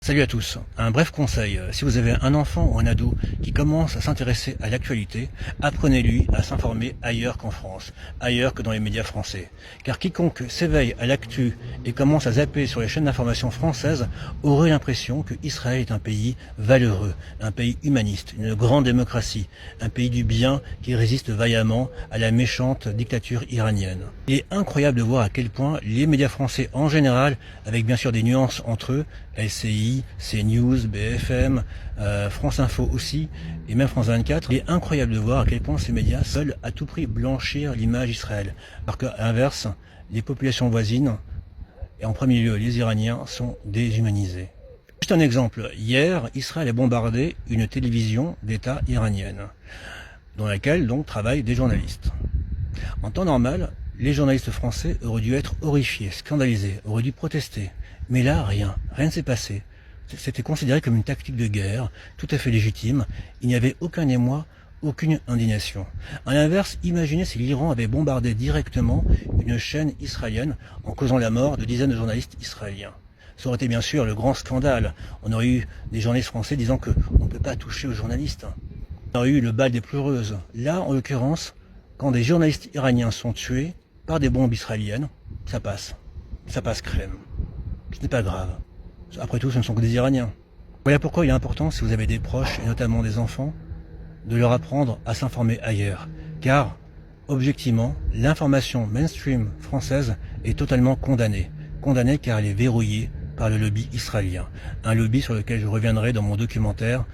Salut à tous. Un bref conseil, si vous avez un enfant ou un ado qui commence à s'intéresser à l'actualité, apprenez-lui à s'informer ailleurs qu'en France, ailleurs que dans les médias français. Car quiconque s'éveille à l'actu et commence à zapper sur les chaînes d'information françaises aurait l'impression que Israël est un pays valeureux, un pays humaniste, une grande démocratie, un pays du bien qui résiste vaillamment à la méchante dictature iranienne. Il est incroyable de voir à quel point les médias français en général, avec bien sûr des nuances entre eux, LCI, CNews, BFM, France Info aussi, et même France 24. Il est incroyable de voir à quel point ces médias veulent à tout prix blanchir l'image d'Israël. Alors qu'à l'inverse, les populations voisines, et en premier lieu les Iraniens, sont déshumanisés. Juste un exemple, hier, Israël a bombardé une télévision d'État iranienne, dans laquelle donc travaillent des journalistes. En temps normal, les journalistes français auraient dû être horrifiés, scandalisés, auraient dû protester. Mais là, rien ne s'est passé. C'était considéré comme une tactique de guerre, tout à fait légitime. Il n'y avait aucun émoi, aucune indignation. À l'inverse, imaginez si l'Iran avait bombardé directement une chaîne israélienne en causant la mort de dizaines de journalistes israéliens. Ça aurait été bien sûr le grand scandale. On aurait eu des journalistes français disant qu'on ne peut pas toucher aux journalistes. On aurait eu le bal des pleureuses. Là, en l'occurrence, quand des journalistes iraniens sont tués par des bombes israéliennes, ça passe crème. Ce n'est pas grave. Après tout, ce ne sont que des Iraniens. Voilà pourquoi il est important, si vous avez des proches, et notamment des enfants, de leur apprendre à s'informer ailleurs. Car, objectivement, l'information mainstream française est totalement condamnée. Condamnée car elle est verrouillée par le lobby israélien. Un lobby sur lequel je reviendrai dans mon documentaire.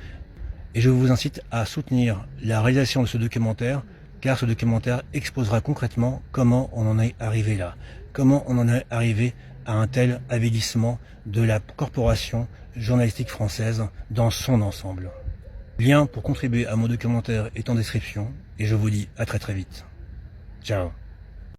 Et je vous incite à soutenir la réalisation de ce documentaire, car ce documentaire exposera concrètement comment on en est arrivé là. Comment on en est arrivé à un tel avilissement de la corporation journalistique française dans son ensemble. Lien pour contribuer à mon documentaire est en description et je vous dis à très vite. Ciao.